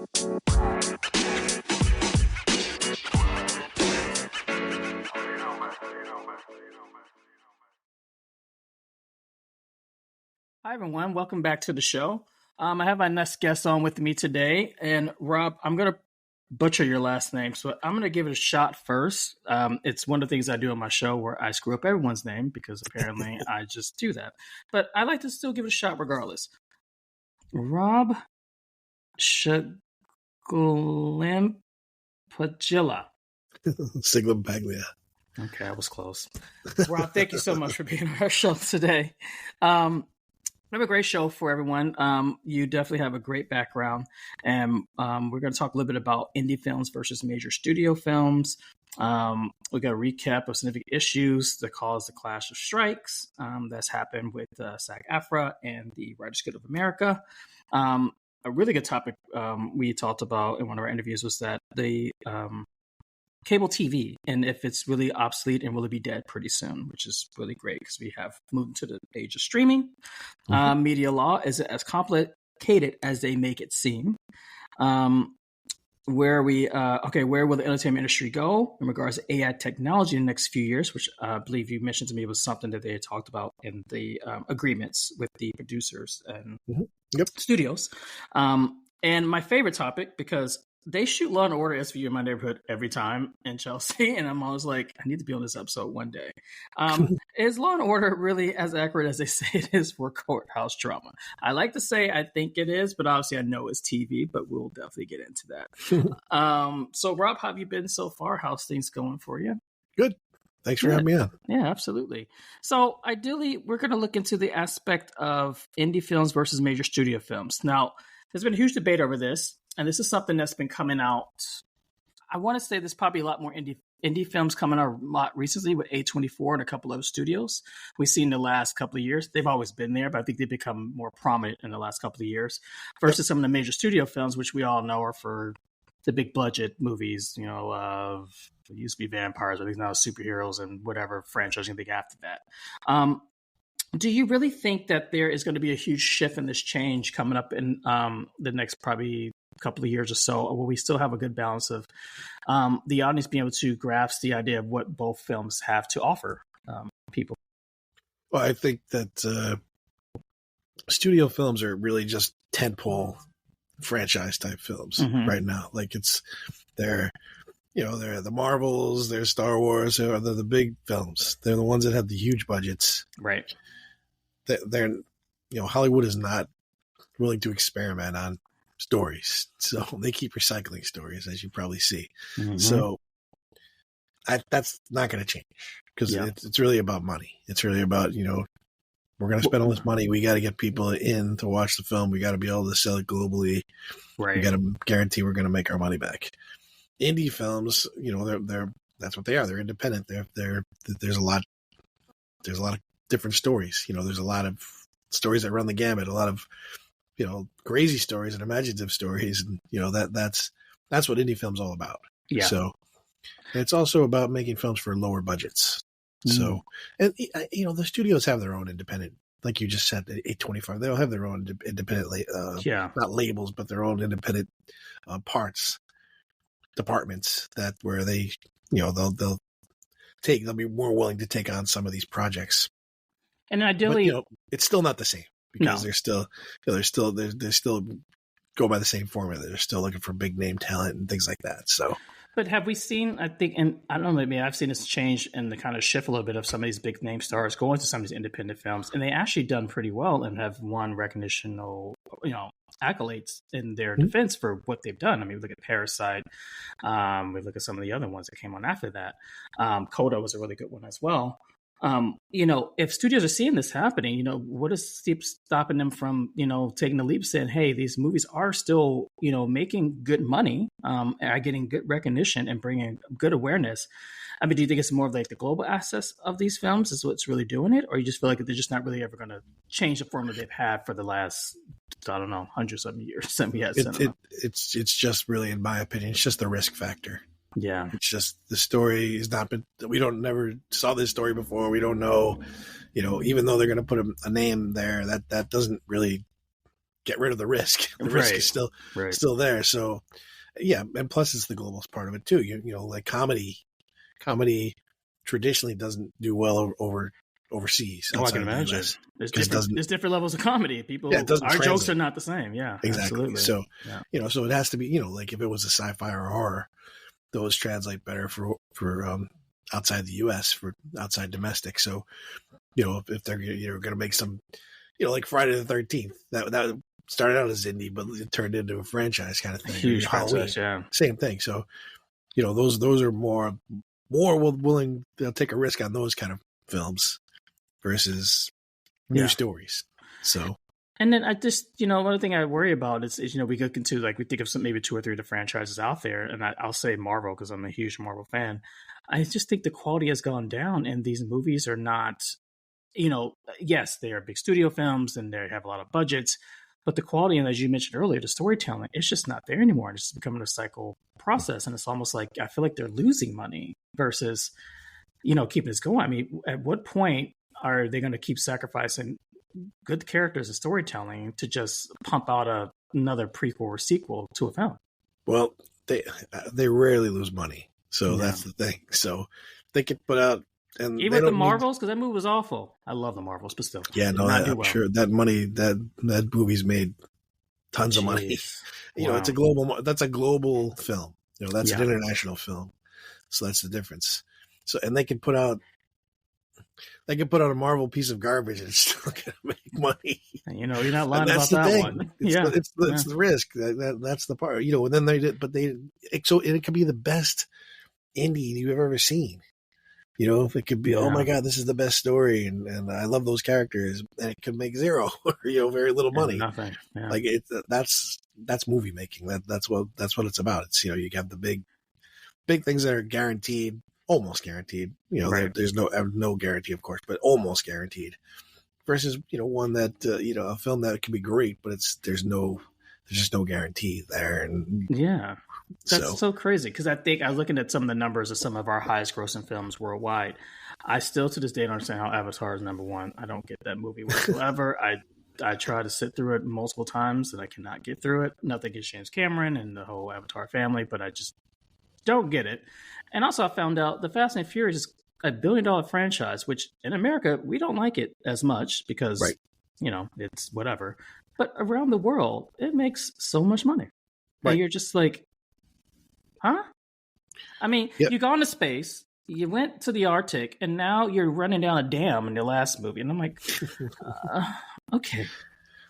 Hi, everyone. Welcome back to the show. I have my next guest on with me today. And Rob, I'm going to butcher your last name, so I'm going to give it a shot first. It's one of the things I do on my show where I screw up everyone's name because apparently I just do that. But I like to still give it a shot regardless. Rob Shagulampagilla. Siglampaglia. Okay, I was close. Rob, thank you so much for being on our show today. We have a great show for everyone. You definitely have a great background, and we're going to talk a little bit about indie films versus major studio films. We got a recap of significant issues that caused the clash of strikes that's happened with SAG-AFTRA and the Writers Guild of America. A really good topic we talked about in one of our interviews was that the cable TV and if it's really obsolete and will it be dead pretty soon, which is really great because we have moved to the age of streaming. Media law is as complicated as they make it seem. Where will the entertainment industry go in regards to AI technology in the next few years, which I believe you mentioned to me was something that they had talked about in the agreements with the producers and studios. And my favorite topic, because they shoot Law and Order SVU in my neighborhood every time in Chelsea, and I'm always like, I need to be on this episode one day. Is Law and Order really as accurate as they say it is for courthouse drama? I like to say I think it is, but obviously I know it's TV, but we'll definitely get into that. So Rob, how have you been so far? How's things going for you? Good. Thanks for having me on. Yeah, absolutely. So ideally, we're going to look into the aspect of indie films versus major studio films. Now, there's been a huge debate over this. And this is something that's been coming out. I want to say there's probably a lot more indie films coming out a lot recently with A24 and a couple other studios. We've seen the last couple of years. They've always been there, but I think they've become more prominent in the last couple of years versus some of the major studio films, which we all know are for the big budget movies, it used to be vampires, but I think now superheroes and whatever franchise you think after that. Do you really think that there is going to be a huge shift in this change coming up in the next probably couple of years or so, or will we still have a good balance of the audience being able to grasp the idea of what both films have to offer people? Well, I think that studio films are really just tentpole franchise type films right now. Like they're the Marvels, they're Star Wars, they're the big films. They're the ones that have the huge budgets. Right. They're Hollywood is not willing to experiment on stories, so they keep recycling stories, as you probably see. So that's not going to change because it's really about money. It's really about we're going to spend all this money. We got to get people in to watch the film. We got to be able to sell it globally. Right. We got to guarantee we're going to make our money back. Indie films, they're that's what they are. They're independent. There's a lot of different stories. There's a lot of stories that run the gamut. A lot of crazy stories and imaginative stories, and that's what indie film's all about. Yeah. So it's also about making films for lower budgets. So, and the studios have their own independent, like you just said, A24. They'll have their own independent, not labels, but their own independent departments where they, they'll be more willing to take on some of these projects. And ideally, but, it's still not the same. Because they're still go by the same formula. They're still looking for big name talent and things like that. So, but have we seen? I think, and I don't know, maybe I've seen this change and the kind of shift a little bit of some of these big name stars going to some of these independent films, and they actually done pretty well and have won recognition or accolades in their defense for what they've done. I mean, we look at Parasite, we look at some of the other ones that came on after that. Coda was a really good one as well. If studios are seeing this happening, what is stopping them from, taking the leap saying, hey, these movies are still, making good money, are getting good recognition and bringing good awareness. I mean, do you think it's more of like the global access of these films is what's really doing it? Or you just feel like they're just not really ever going to change the formula they've had for the last, I don't know, hundreds of years that we had cinema? It's just really, in my opinion, it's just the risk factor. Yeah. It's just the story has not been, we never saw this story before. We don't know, even though they're going to put a name there, that doesn't really get rid of the risk. The risk is still there. So yeah, and plus it's the global part of it too. You know, like comedy traditionally doesn't do well overseas. Oh, I can imagine. There's different levels of comedy. People, our jokes are not the same. Yeah, exactly. Absolutely. So so it has to be, like if it was a sci-fi or horror, those translate better for outside the U.S. for outside domestic. So if they're going to make some, like Friday the 13th, that started out as indie, but it turned into a franchise kind of thing. Huge franchise, yeah. Same thing. So those are more willing to take a risk on those kind of films versus new stories. So, and then I just, one thing I worry about is we look into, we think of maybe 2 or 3 of the franchises out there, and I'll say Marvel because I'm a huge Marvel fan. I just think the quality has gone down, and these movies are not, yes, they are big studio films and they have a lot of budgets, but the quality, and as you mentioned earlier, the storytelling, it's just not there anymore. It's just becoming a cycle process, and it's almost like I feel like they're losing money versus, keeping this going. I mean, at what point are they going to keep sacrificing good characters and storytelling to just pump out another prequel or sequel to a film? Well, they rarely lose money, so that's the thing. So they could put out, and even with the Marvels, because that movie was awful. I love the Marvels, but still, I'm sure that money that movie's made tons of money. It's a global. That's a global film. That's an international film, so that's the difference. So, and they can put out a Marvel piece of garbage and it's still going to make money. You're not lying about that one. It's the risk. That's the part. And then it could be the best indie you've ever seen. If it could be, oh my God, this is the best story, and I love those characters, and it could make zero, or very little money. Nothing. Yeah. That's movie making. That's what it's about. It's you have the big things that are guaranteed. Almost guaranteed, there's no guarantee, of course, but almost guaranteed. Versus, one that a film that could be great, but there's just no guarantee there. And that's so crazy because I think I was looking at some of the numbers of some of our highest grossing films worldwide. I still to this day don't understand how Avatar is number 1. I don't get that movie whatsoever. I try to sit through it multiple times and I cannot get through it. Nothing against James Cameron and the whole Avatar family, but I just don't get it. And also I found out the Fast and Furious is a $1 billion franchise, which in America, we don't like it as much because, it's whatever. But around the world, it makes so much money. Right. And you're just like, huh? I mean, you go into space, you went to the Arctic, and now you're running down a dam in your last movie. And I'm like, okay.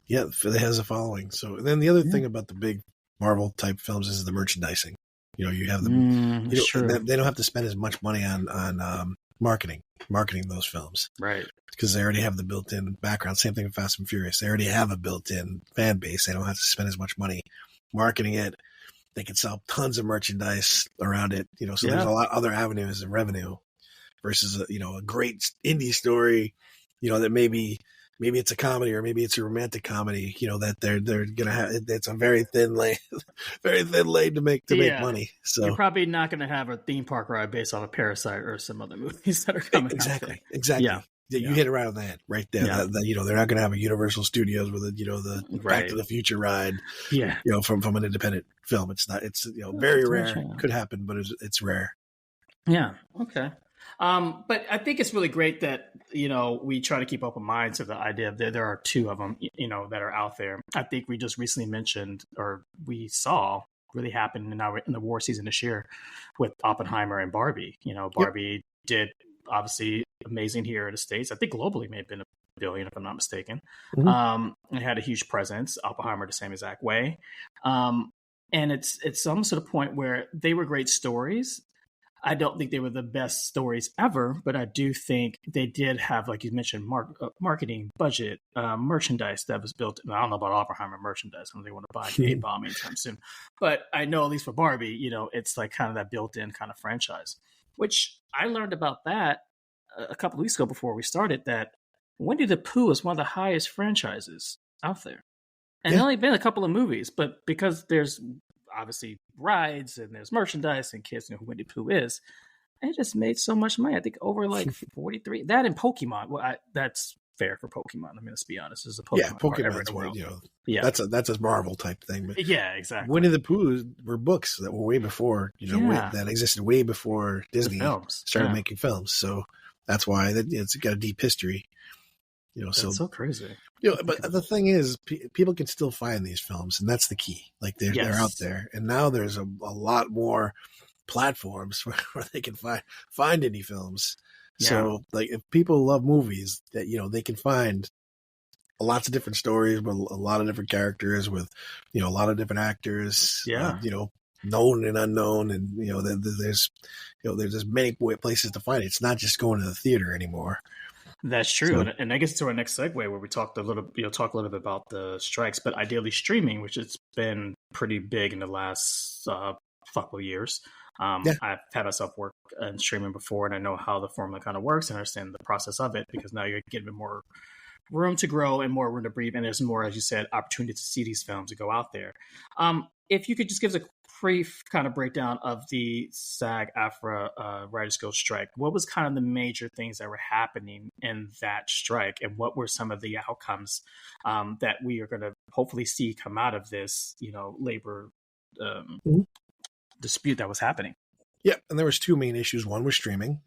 Yeah, it has a following. So then the other thing about the big Marvel type films is the merchandising. You have them. They don't have to spend as much money on marketing those films, right? Because they already have the built-in background. Same thing with Fast and Furious. They already have a built-in fan base. They don't have to spend as much money marketing it. They can sell tons of merchandise around it. So there's a lot of other avenues of revenue versus a great indie story. That maybe it's a comedy or maybe it's a romantic comedy, that they're gonna have. It's a very thin lane to make money. So you're probably not going to have a theme park ride based on a Parasite or some other movies that are coming. Exactly. Yeah. You hit it right on the head right there. Yeah. They're not going to have a Universal Studios with the Back to the Future ride. Yeah. From an independent film. It's not. It's very rare. Could happen, but it's rare. Yeah. Okay. But I think it's really great that, we try to keep open minds to the idea that there are 2 of them, that are out there. I think we just recently mentioned, or we saw really happen in the war season this year with Oppenheimer and Barbie. Barbie did obviously amazing here in the States. I think globally may have been $1 billion, if I'm not mistaken. Mm-hmm. It had a huge presence. Oppenheimer the same exact way. And it's almost to the point where they were great stories. I don't think they were the best stories ever, but I do think they did have, like you mentioned, marketing budget, merchandise that was built. I don't know about Oppenheimer merchandise. I don't think they want to buy an A-bomb anytime soon. But I know, at least for Barbie, it's like kind of that built-in kind of franchise, which I learned about that a couple of weeks ago before we started, that Winnie the Pooh is one of the highest franchises out there. And there's only been a couple of movies, but because there's obviously rides and there's merchandise and kids know who Winnie the Pooh is, it just made so much money. I think over like 43. That and Pokemon. Well, that's fair for Pokemon. I mean, let's be honest, there's a Yeah, Pokemon car everywhere in Pokemon's the what, world. you know, Yeah, that's a Marvel type thing. But yeah, exactly. Winnie the Pooh were books that were way before, that existed way before the Disney films. started making films. So that's why it's got a deep history. That's so crazy. But the thing is, people can still find these films, and that's the key. Like they're out there, and now there's a lot more platforms where they can find indie films. Yeah. So like if people love movies, that they can find lots of different stories with a lot of different characters with a lot of different actors. Yeah. Known and unknown, and there's there's many places to find it. It's not just going to the theater anymore. That's true, and that gets to our next segue where we talk a little bit about the strikes, but ideally streaming, which has been pretty big in the last couple of years. I've had myself work in streaming before, and I know how the formula kind of works, and I understand the process of it because now you're getting more room to grow and more room to breathe, and there's more, as you said, opportunity to see these films and go out there. If you could just give us a brief kind of breakdown of the SAG-AFTRA Writers Guild strike, what was kind of the major things that were happening in that strike, and what were some of the outcomes that we are going to hopefully see come out of this, labor dispute that was happening? Yeah, and there was two main issues. One was streaming,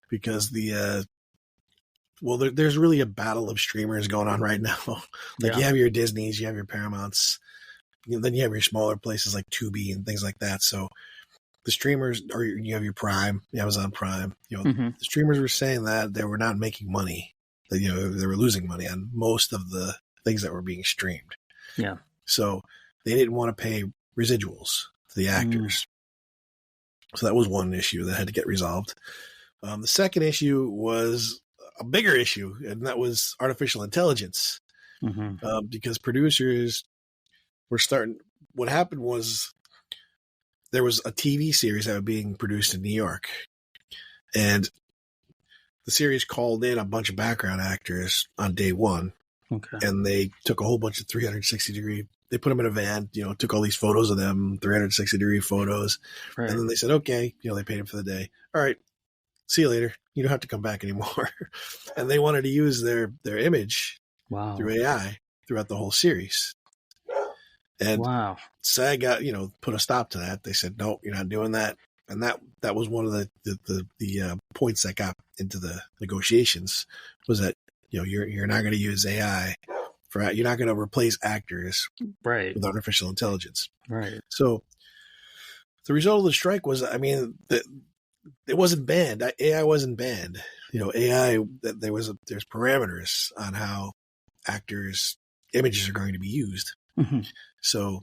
because there's really a battle of streamers going on right now. You have your Disneys, you have your Paramounts, then you have your smaller places like Tubi and things like that. So the streamers, or you have your Prime, Amazon Prime. The streamers were saying that they were not making money. That they were losing money on most of the things that were being streamed. Yeah. So they didn't want to pay residuals to the actors. So that was one issue that had to get resolved. The second issue was a bigger issue, and that was artificial intelligence. Because producers were starting. What happened was there was a TV series that was being produced in New York, and the series called in a bunch of background actors on day one. And they took a whole bunch of 360-degree. They put them in a van, took all these photos of them, 360-degree photos. Right. And then they said, okay, they paid them for the day. All right, see you later. You don't have to come back anymore. And they wanted to use their image through AI throughout the whole series. And SAG got, put a stop to that. They said, no, you're not doing that. And that was one of the points that got into the negotiations, was that, you're not going to use AI you're not going to replace actors with artificial intelligence. Right. So the result of the strike was, it wasn't banned. AI wasn't banned. AI, there's parameters on how actors' images are going to be used. So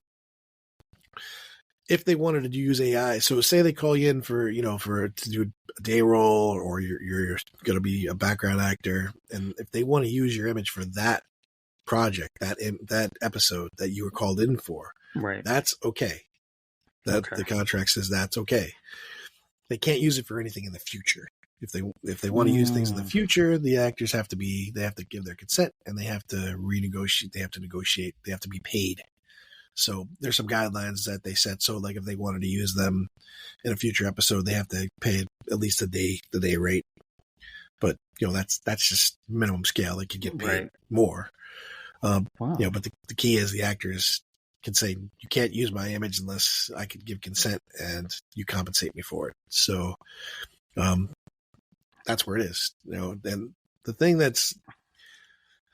if they wanted to use AI, so say they call you in for to do a day role, or you're going to be a background actor, and if they want to use your image for that project, that episode that you were called in for, that's okay. The contract says that's okay. They can't use it for anything in the future. If they want to use things in the future, the actors have to give their consent, and they have to renegotiate. They have to negotiate. They have to be paid. So there's some guidelines that they set. So like if they wanted to use them in a future episode, they have to pay at least the day rate. But that's just minimum scale. They could get paid more. But the key is the actors can say, you can't use my image unless I could give consent and you compensate me for it. So that's where it is. And the thing that's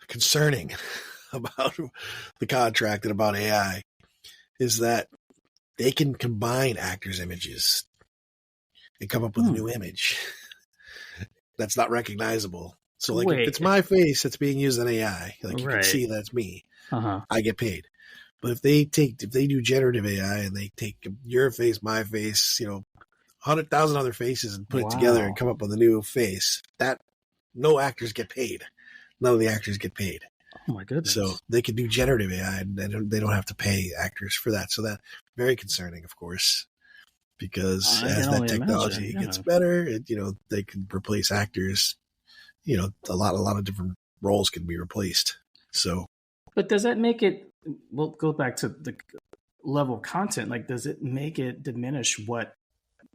concerning about the contract and about AI is that they can combine actors' images and come up with a new image that's not recognizable. So if it's my face that's being used in AI, you can see that's me, I get paid. But if they do generative AI and they take your face, my face, 100,000 other faces and put it together and come up with a new face, that no actors get paid. None of the actors get paid. Oh my goodness! So they could do generative AI, and they don't have to pay actors for that. So that very concerning, of course, because as that technology gets better, they can replace actors. A lot of different roles can be replaced. So, but does that make it? We'll go back to the level of content. Like, does it make it diminish what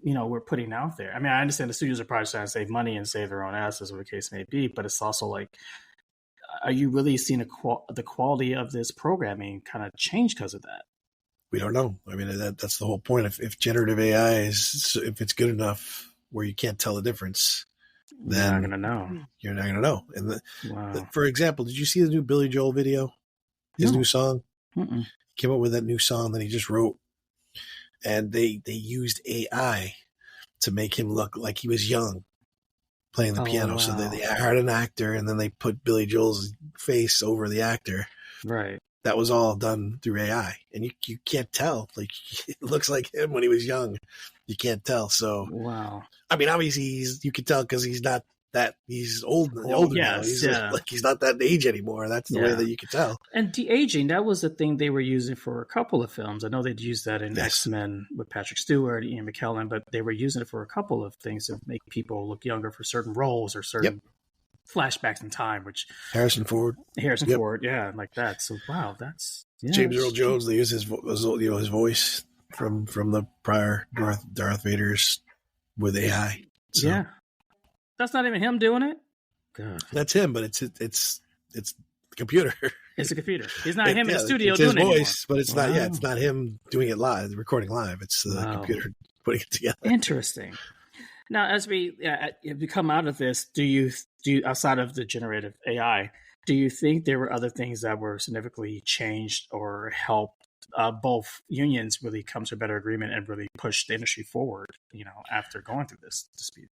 we're putting out there? I mean, I understand the studios are probably trying to save money and save their own asses, whatever the case may be, but it's also like, are you really seeing the quality of this programming kind of change because of that? We don't know. I mean, that's the whole point. If generative AI if it's good enough where you can't tell the difference, then you're not going to know. You're not going to know. And Wow. for example, did you see the new Billy Joel video? His new song? Mm-mm. He came up with that new song that he just wrote. And they used AI to make him look like he was young playing the piano. Wow. So they hired an actor, and then they put Billy Joel's face over the actor. Right. That was all done through AI. And you can't tell. Like, it looks like him when he was young. You can't tell. So, wow. I mean, obviously you can tell because he's not he's older now. He's he's not that age anymore. That's the way that you can tell. And de-aging, that was the thing they were using for a couple of films. I know they'd used that in X-Men with Patrick Stewart, Ian McKellen, but they were using it for a couple of things to make people look younger for certain roles or certain flashbacks in time, which Harrison Ford, yeah, like that. So wow, that's James Earl Jones. They use his voice from the prior Darth Vader's with AI. So. Yeah, that's not even him doing it. God. That's him, but it's the computer. It's a computer. He's not him in the studio it's doing his voice, anymore. But it's not. Yeah, it's not him doing it live, recording live. It's the computer putting it together. Interesting. Now, as we come out of this, do you outside of the generative AI, do you think there were other things that were significantly changed or helped both unions really come to a better agreement and really push the industry forward? After going through this dispute.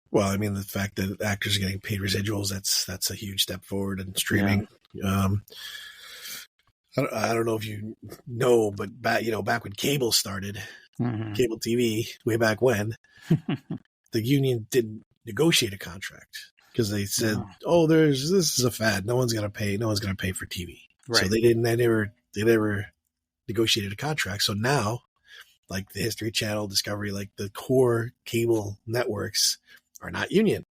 Well, I mean, the fact that actors are getting paid residuals, that's a huge step forward in streaming. Yeah. I don't know if you know, but back when cable started, cable TV, way back when, the union didn't negotiate a contract because they said, this is a fad. No one's going to pay for TV. Right. So they never negotiated a contract. So now, like the History Channel, Discovery, like the core cable networks are not union.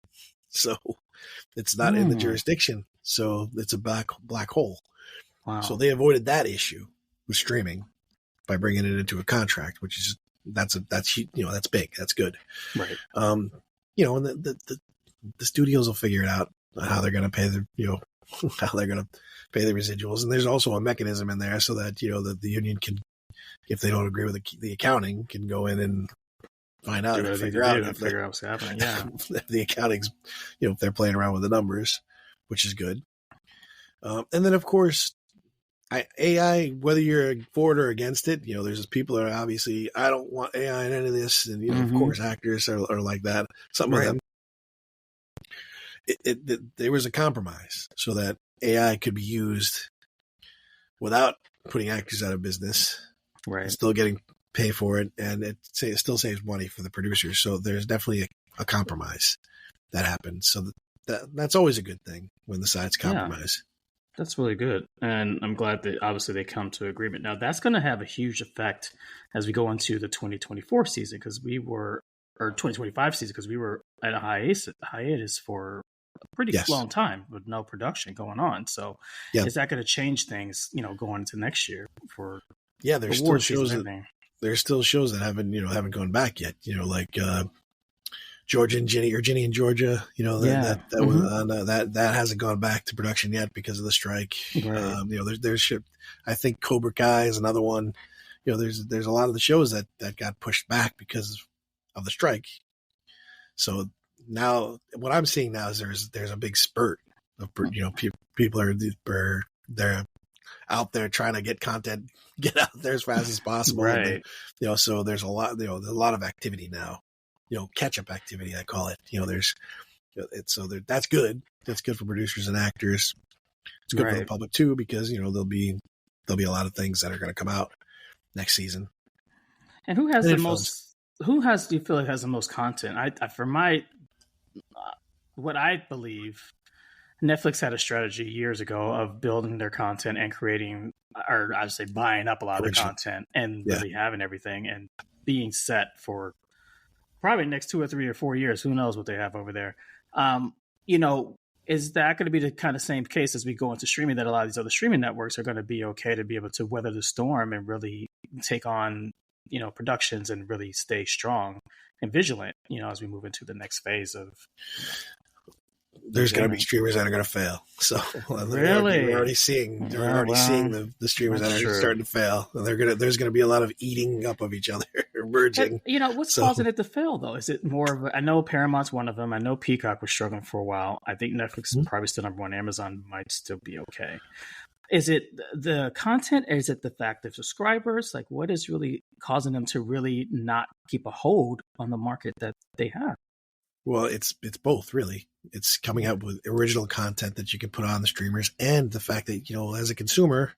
So it's not in the jurisdiction. So it's a black hole. Wow. So they avoided that issue with streaming by bringing it into a contract, which is that's big. That's good. Right. And the studios will figure it out how they're going to pay how they're going to pay the residuals. And there's also a mechanism in there so that, the union can, if they don't agree with the accounting, can go in and find out and figure out what's happening. Yeah. If the accounting's, if they're playing around with the numbers, which is good. And then of course, AI, whether you're for it or against it, there's people that are obviously, I don't want AI in any of this. And, of course, actors are like that. Some of them. There was a compromise so that AI could be used without putting actors out of business. Right. And still getting paid for it. And it still saves money for the producers. So there's definitely a compromise that happened. So that's always a good thing when the sides compromise. Yeah. That's really good. And I'm glad that obviously they come to agreement. Now, that's going to have a huge effect as we go into the 2024 season or 2025 season, because we were at a hiatus for a pretty long time with no production going on. So is that going to change things, going into next year for there's still shows that haven't gone back yet, like Georgia and Ginny, or Ginny and Georgia, that hasn't gone back to production yet because of the strike. Right. There's I think Cobra Kai is another one. There's a lot of the shows that got pushed back because of the strike. So now what I'm seeing now is there's a big spurt of, people they're out there trying to get content, get out there as fast as possible. Right. And, so there's a lot of activity now. Catch-up activity, I call it. That's good. That's good for producers and actors. It's good for the public too, because there'll be a lot of things that are going to come out next season. And who has the most? Who do you feel like has the most content? What I believe, Netflix had a strategy years ago of building their content and creating, or I would say buying up a lot of the content and really having everything and being set for probably the next 2 or 3 or 4 years. Who knows what they have over there? Is that going to be the kind of same case as we go into streaming, that a lot of these other streaming networks are going to be okay to be able to weather the storm and really take on, productions and really stay strong and vigilant, as we move into the next phase of. there's going to be streamers that are going to fail. So really, we're already seeing the streamers that are starting to fail. And there's going to be a lot of eating up of each other, merging. But, what's causing it to fail though? Is it more of I know Paramount's one of them. I know Peacock was struggling for a while. I think Netflix is probably still number one. Amazon might still be okay. Is it the content? Or is it the fact of subscribers? Like, what is really causing them to really not keep a hold on the market that they have? Well, it's both, really. It's coming out with original content that you can put on the streamers, and the fact that, as a consumer,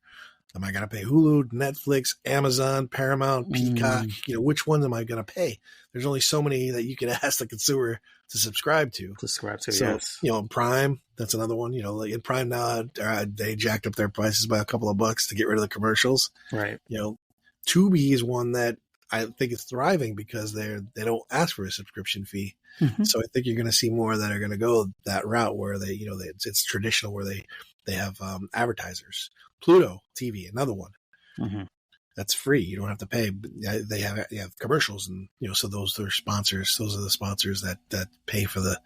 am I going to pay Hulu, Netflix, Amazon, Paramount, Peacock? Which one am I going to pay? There's only so many that you can ask the consumer to subscribe to. Yes. Prime, that's another one. Like in Prime now, they jacked up their prices by a couple of bucks to get rid of the commercials. Right. Tubi is one that I think is thriving because they don't ask for a subscription fee. Mm-hmm. So I think you're going to see more that are going to go that route where it's traditional, where they have advertisers. Pluto TV, another one. Mm-hmm. That's free. You don't have to pay. They have commercials, and so those are sponsors. Those are the sponsors that pay for the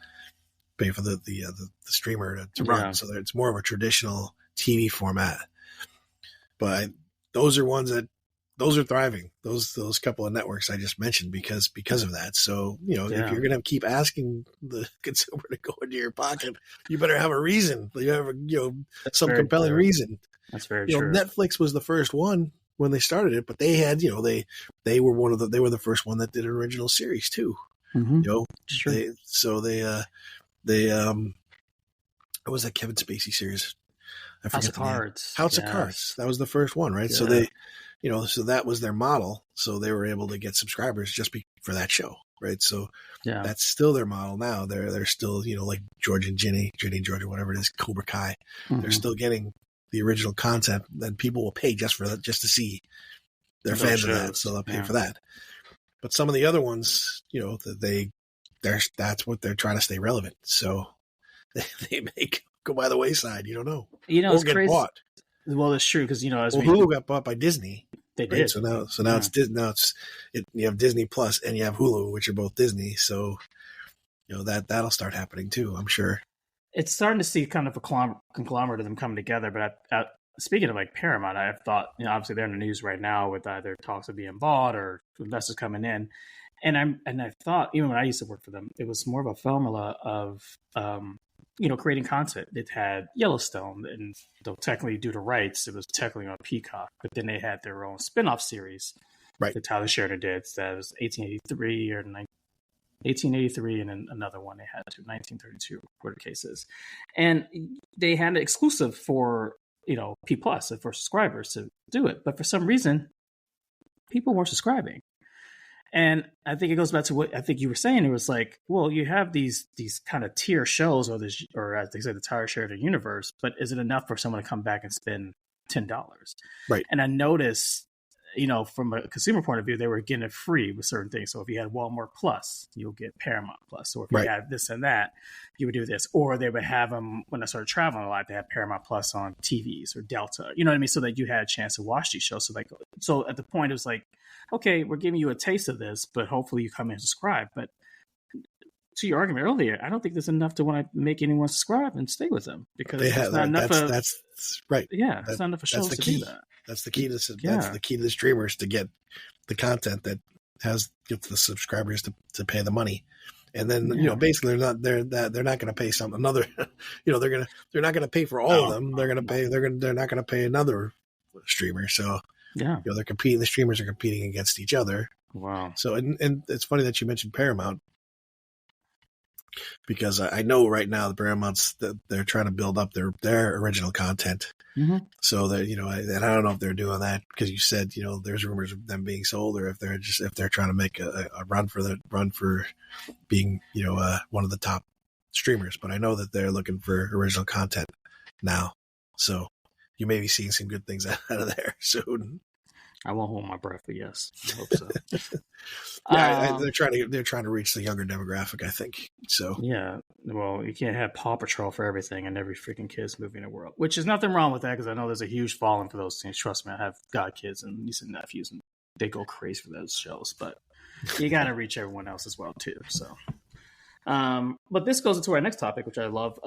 streamer to run. So it's more of a traditional TV format. But those are ones that those are thriving. Those couple of networks I just mentioned because of that. So if you're going to keep asking the consumer to go into your pocket, you better have a reason. You have some compelling reason. That's very true. Netflix was the first one when they started it, but they had they were the first one that did an original series too. Mm-hmm. Sure. What was that Kevin Spacey series? I forget House of Cards. House of Cards. That was the first one, right? Yeah. So they, so that was their model. So they were able to get subscribers just for that show, right? So that's still their model now. They're still, like George and Ginny and George, or whatever it is, Cobra Kai. Mm-hmm. They're still getting the original content that people will pay just for that, just to see they're fans of that. So they'll pay for that. But some of the other ones, that's what they're trying to stay relevant. So they make go by the wayside. You don't know. It's get crazy. Bought. Well, it's true because Hulu got bought by Disney. They did. So now it's Disney. Now you have Disney Plus and you have Hulu, which are both Disney. So that'll start happening too, I'm sure. It's starting to see kind of a conglomerate of them coming together. But speaking of like Paramount, I've thought, obviously they're in the news right now with either talks of being bought or investors coming in. And I thought, even when I used to work for them, it was more of a formula of, creating content. It had Yellowstone, and though technically due to rights, it was technically on Peacock, but then they had their own spinoff series, right? That Tyler Sheridan did. That was 1883, and then another one they had to 1932, whatever the case is. And they had an exclusive for, P Plus for subscribers to do it. But for some reason, people weren't subscribing. And I think it goes back to what I think you were saying. It was like, well, you have these kind of tier shows, or as they say, the Tyler Sheridan universe, but is it enough for someone to come back and spend $10? Right. And I noticed, from a consumer point of view, they were getting it free with certain things. So if you had Walmart Plus, you'll get Paramount Plus. Or if you had this and that, you would do this. Or they would have them, when I started traveling a lot, they had Paramount Plus on TVs or Delta. You know what I mean? So that you had a chance to watch these shows. So at the point, it was like, okay, we're giving you a taste of this, but hopefully you come in and subscribe. But to your argument earlier, I don't think there's enough to want to make anyone subscribe and stay with them, because it's not enough. That's right. Yeah, it's not enough of shows to do that. That's the key to that's the key to the streamers, to get the content that gets the subscribers to pay the money. And then basically they're not going to pay another they're not going to pay for all of them. They're not going to pay another streamer. So they're competing. The streamers are competing against each other. Wow. So and it's funny that you mentioned Paramount, because I know right now the Paramounts, they're trying to build up their original content. Mm-hmm. So that and I don't know if they're doing that because you said there's rumors of them being sold, or if they're trying to make a run for being one of the top streamers. But I know that they're looking for original content now, so you may be seeing some good things out of there soon. I won't hold my breath, but yes, I hope so. They're trying to reach the younger demographic, I think. So yeah, well, you can't have Paw Patrol for everything and every freaking kids movie in the world, which is nothing wrong with that, because I know there's a huge following for those things. Trust me, I have godkids and nieces and nephews, and they go crazy for those shows. But you got to reach everyone else as well too. So But this goes into our next topic, which I love.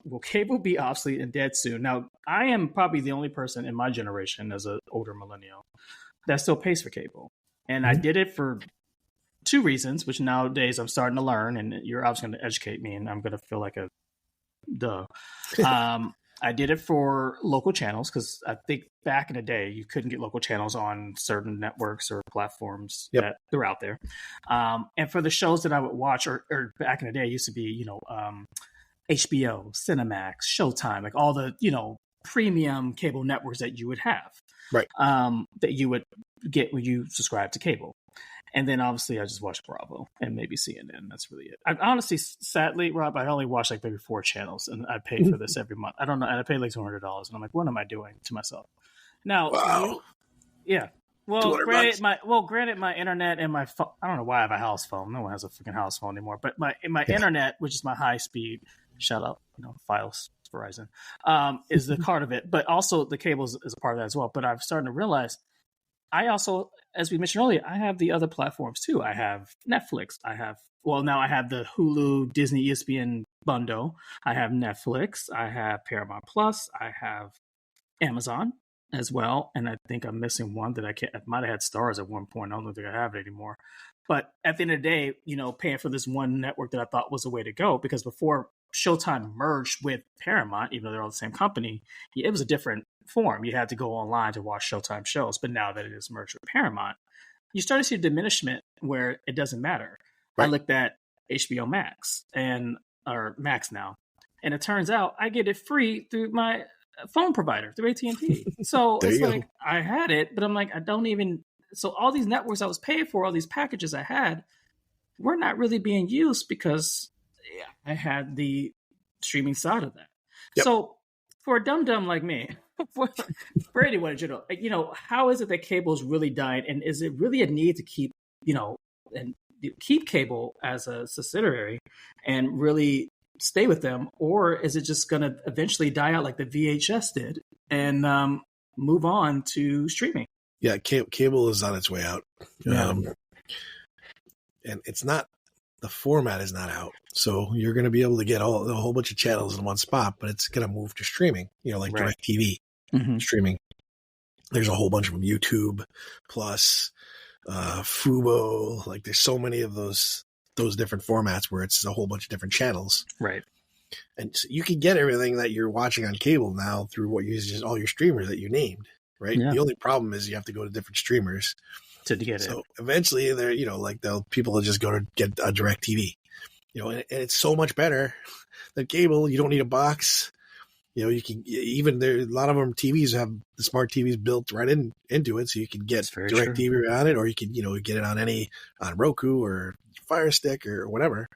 Will cable be obsolete and dead soon? Now, I am probably the only person in my generation, as an older millennial, that still pays for cable. And I did it for two reasons, which nowadays I'm starting to learn, and you're obviously going to educate me, and I'm going to feel like a duh. I did it for local channels because I think back in the day you couldn't get local channels on certain networks or platforms that they're out there. And for the shows that I would watch, or back in the day, it used to be HBO, Cinemax, Showtime, like all the premium cable networks that you would have, right? That you would get when you subscribe to cable. And then obviously I just watch Bravo and maybe CNN. That's really it. I honestly, sadly, Rob, I only watch like maybe 4 channels, and I pay for this every month. I don't know, and I pay like $200, and I'm like, what am I doing to myself? Now, wow. Yeah. Well, granted, my internet and my phone. I don't know why I have a house phone. No one has a freaking house phone anymore. But my internet, which is my high speed, shout out, Fios, Verizon, is the part of it. But also the cable is a part of that as well. But I'm starting to realize, I also, as we mentioned earlier, I have the other platforms too. I have Netflix. Now I have the Hulu, Disney, ESPN bundle. I have Netflix. I have Paramount Plus. I have Amazon as well. And I think I'm missing one that I might have had Stars at one point. I don't think I have it anymore. But at the end of the day, paying for this one network that I thought was the way to go, because before Showtime merged with Paramount, even though they're all the same company, it was a different form. You had to go online to watch Showtime shows. But now that it is merged with Paramount, you start to see a diminishment where it doesn't matter. Right. I looked at HBO Max or Max now, and it turns out I get it free through my phone provider, through AT&T. So it's like, I had it, but I'm like, I don't even. So all these networks I was paying for, all these packages I had, were not really being used because I had the streaming side of that. Yep. So for a dum-dum like me, for anyone in general, how is it that cable is really dying? And is it really a need to keep, and keep cable as a subsidiary and really stay with them? Or is it just going to eventually die out like the VHS did and move on to streaming? Yeah, cable is on its way out. Yeah. And it's not, the format is not out. So you're going to be able to get a whole bunch of channels in one spot, but it's going to move to streaming, like DirecTV streaming. There's a whole bunch of them, YouTube Plus, Fubo. Like there's so many of those different formats where it's a whole bunch of different channels. Right. And so you can get everything that you're watching on cable now through what you use, just all your streamers that you named. Right. Yeah. The only problem is you have to go to different streamers to get it. So eventually they're, people will just go to get a DirecTV, and it's so much better than cable. You don't need a box. You can even a lot of them TVs have the smart TVs built right into it. So you can get DirecTV on it, or you can, get it on Roku or Fire Stick or whatever.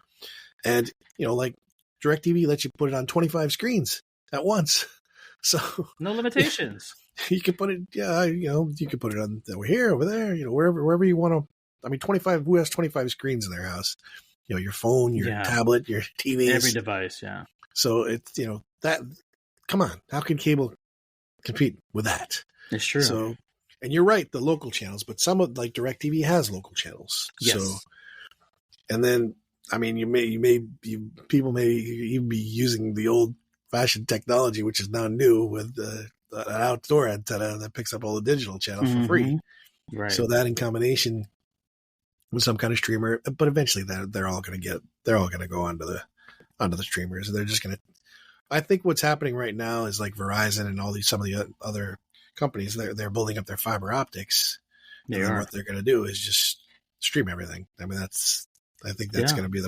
And, like DirecTV lets you put it on 25 screens at once. So no limitations. You can put it, you can put it on over here, over there, wherever you want to. I mean, 25. Who has 25 screens in their house? Your phone, your tablet, your TV, every device. Yeah. So it's that. Come on, how can cable compete with that? It's true. So, and you're right, the local channels, but some of like DirecTV has local channels. Yes. So, and then I mean, people may even be using the old-fashioned technology, which is now new with an outdoor antenna that picks up all the digital channels for free. Right. So that in combination with some kind of streamer, but eventually they're all going to go onto the streamers. They're just going to. I think what's happening right now is like Verizon and some of the other companies. They're building up their fiber optics. And what they're going to do is just stream everything. I mean, I think that's going to be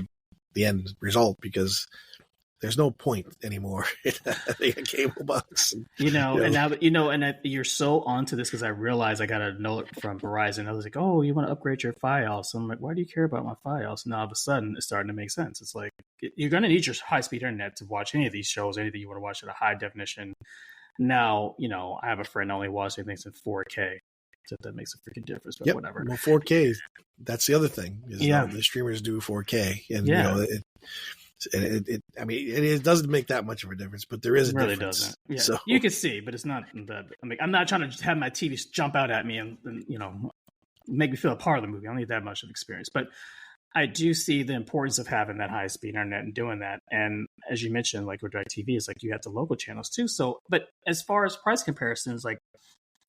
the end result, because there's no point anymore in having a cable box. And now you're so onto this, because I realized I got a note from Verizon. I was like, "Oh, you want to upgrade your Fios?" So I'm like, "Why do you care about my Fios?" And now all of a sudden, it's starting to make sense. It's like you're going to need your high-speed internet to watch any of these shows, anything you want to watch at a high definition. Now, I have a friend that only watches things in 4K. So that makes a freaking difference, but whatever. Well, 4K, that's the other thing. The streamers do 4K, and it doesn't make that much of a difference, but there is a difference. It really doesn't. Yeah. So you can see, but it's not that. I mean, I'm not trying to have my TV jump out at me and make me feel a part of the movie. I don't need that much of experience, but I do see the importance of having that high speed internet and doing that. And as you mentioned, like with DirecTV, it's like you have the local channels too. So, but as far as price comparisons, like,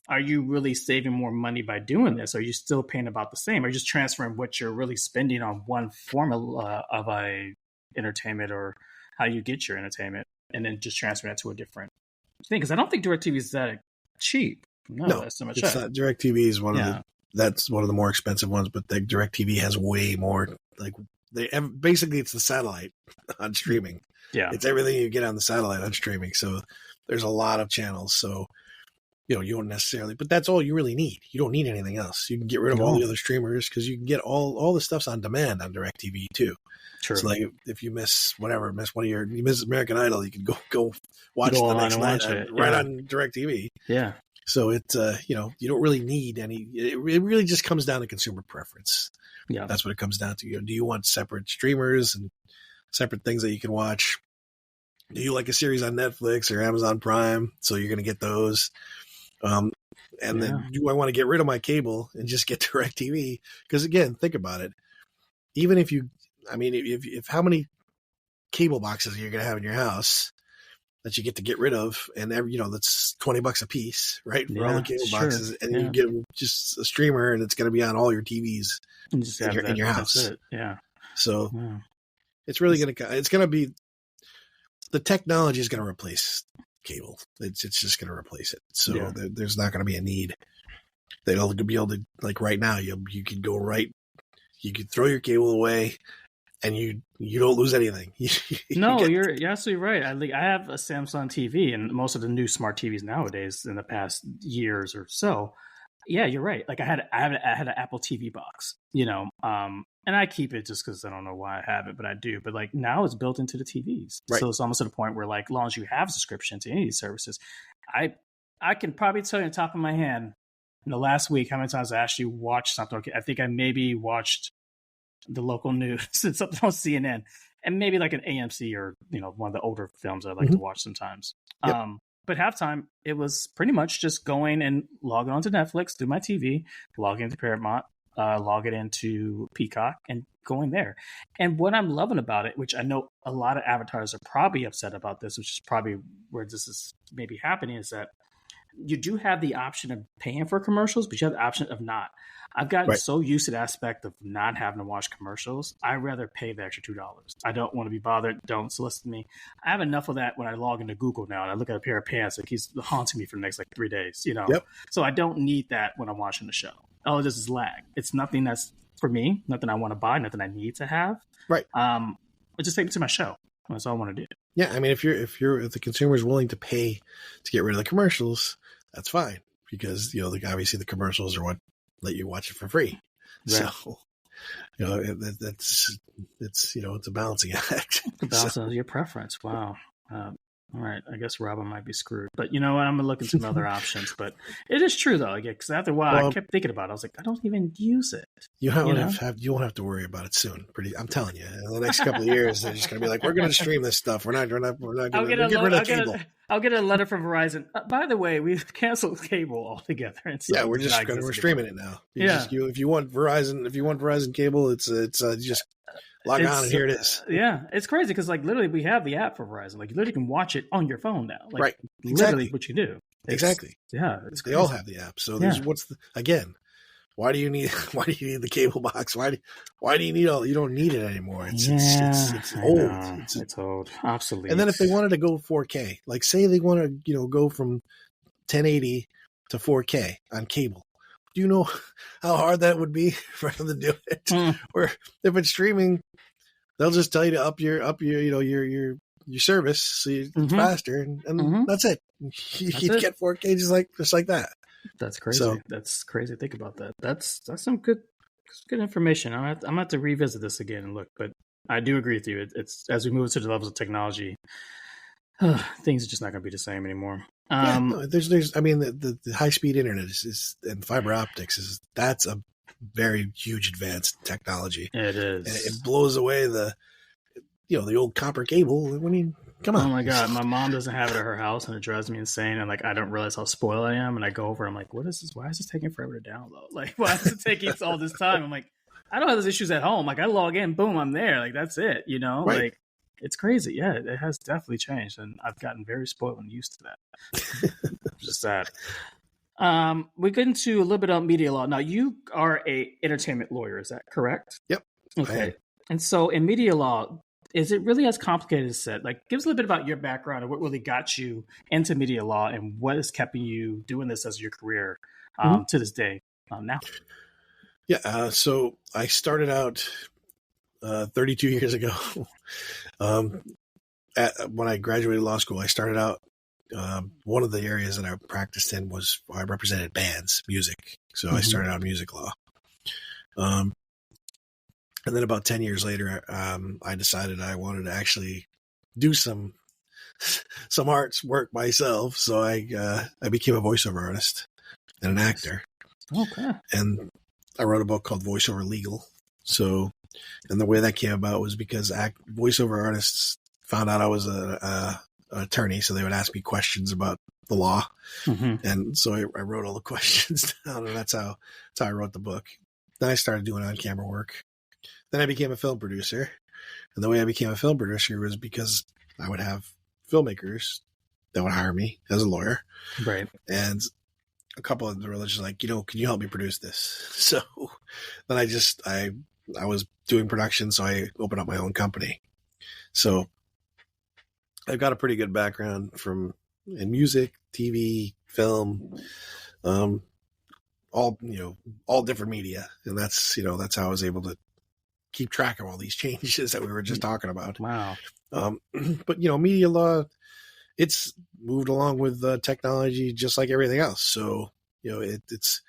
are you really saving more money by doing this? Are you still paying about the same? Are you just transferring what you're really spending on one formula of a entertainment or how you get your entertainment, and then just transferring that to a different thing? Because I don't think DirecTV is that cheap. No, that's so much. It's not. DirecTV is one of the. That's one of the more expensive ones, but the DirecTV has way more. Like basically, it's the satellite on streaming. Yeah, it's everything you get on the satellite on streaming. So there's a lot of channels. So you don't necessarily, but that's all you really need. You don't need anything else. You can get rid of all the other streamers because you can get all the stuff's on demand on DirecTV too. True. So like if you miss one of you miss American Idol, you can go watch the next night right on DirecTV. Yeah. So it's you don't really need any. It really just comes down to consumer preference. Yeah, that's what it comes down to. Do you want separate streamers and separate things that you can watch? Do you like a series on Netflix or Amazon Prime? So you're going to get those. And then do I want to get rid of my cable and just get DirecTV? Because again, think about it. Even if if how many cable boxes you're going to have in your house that you get to get rid of, and that's $20 a piece, right? For all the cable boxes, and you get just a streamer, and it's going to be on all your TVs in your house. Yeah. So it's really it's going to be, the technology is going to replace cable. It's just going to replace it. So there's not going to be a need. They'll be able to, like right now, you could go right, you could throw your cable away, and you don't lose anything. You're absolutely right. I have a Samsung TV, and most of the new smart TVs nowadays in the past years or so. Yeah, you're right. Like I had an Apple TV box, and I keep it just because I don't know why I have it, but I do. But like now it's built into the TVs, right. So it's almost to the point where like, as long as you have a subscription to any of these services, I can probably tell you on top of my hand in the last week how many times I actually watched something. Okay, I think I maybe watched the local news and something on CNN, and maybe like an AMC or one of the older films I like to watch sometimes. Yep. But halftime, it was pretty much just going and logging onto Netflix through my TV, logging into Paramount, log it into Peacock, and going there. And what I'm loving about it, which I know a lot of advertisers are probably upset about this, which is probably where this is maybe happening, is that you do have the option of paying for commercials, but you have the option of not. I've gotten so used to the aspect of not having to watch commercials. I'd rather pay the extra $2. I don't want to be bothered. Don't solicit me. I have enough of that when I log into Google now and I look at a pair of pants that keeps haunting me for the next 3 days. Yep. So I don't need that when I'm watching the show. Oh, this is lag. It's nothing that's for me. Nothing I want to buy. Nothing I need to have. Right. But just take me to my show. That's all I want to do. Yeah, I mean, if the consumer is willing to pay to get rid of the commercials, that's fine, because obviously the commercials are what let you watch it for free. Right. So it's a balancing act. The balance of your preference. Wow. All right, I guess Robin might be screwed, but you know what? I'm gonna look into some other options. But it is true though, because after a while, I kept thinking about it. I was like, I don't even use it. You won't have to worry about it soon. I'm telling you, in the next couple of years, they're just gonna be like, we're gonna stream this stuff. We're not gonna get rid of cable. I'll get a letter from Verizon. By the way, we've canceled cable altogether. And so we're streaming it now. If you want Verizon cable, it's just log on and here it is. Yeah, it's crazy because literally we have the app for Verizon. You literally can watch it on your phone now. Right, literally what you do. Exactly. Yeah, they all have the app. So there's why do you need the cable box? Why do you need all? You don't need it anymore. It's old. It's old, obsolete. And then if they wanted to go 4K, say they want to go from 1080 to 4K on cable. Do you know how hard that would be for them to do it? Or if it's streaming, they'll just tell you to up your your service so it's faster, and that's it. You get 4K just like that. That's crazy. That's crazy. Think about that. That's some good information. I'm gonna have to revisit this again and look. But I do agree with you. It's as we move to the levels of technology, things are just not going to be the same anymore. There's. I mean, the high speed internet is and fiber optics that's a very huge advanced technology. It is. And it blows away the old copper cable. Come on. Oh my God, my mom doesn't have it at her house, and it drives me insane. And I don't realize how spoiled I am. And I go over, I'm like, what is this? Why is this taking forever to download? Why is it taking all this time? I'm like, I don't have those issues at home. Like I log in, boom, I'm there. Like that's it. You know, Right. like it's crazy. Yeah, it has definitely changed, and I've gotten very spoiled and used to that. Just sad. We get into a little bit on media law. Now, you are a entertainment lawyer. Is that correct? Yep. Okay. And so, in media law, is it really as complicated as said? Like, give us a little bit about your background and what really got you into media law, and what is keeping you doing this as your career to this day now. Yeah. So I started out 32 years ago. When I graduated law school, I started out. One of the areas that I practiced in was I represented bands, music. So I started out in music law. And then about 10 years later, I decided I wanted to actually do some arts work myself. So I became a voiceover artist and an actor. Okay. And I wrote a book called Voiceover Legal. So, and the way that came about was because voiceover artists found out I was an attorney, so they would ask me questions about the law. And so I wrote all the questions down, and that's how I wrote the book. Then I started doing on-camera work. Then I became a film producer. And the way I became a film producer was because I would have filmmakers that would hire me as a lawyer. Right. And a couple of the religions like, can you help me produce this? So then I was doing production, so I opened up my own company. So I've got a pretty good background in music, TV, film, all different media. And that's how I was able to keep track of all these changes that we were just talking about. Wow. But media law, it's moved along with technology just like everything else. So, it's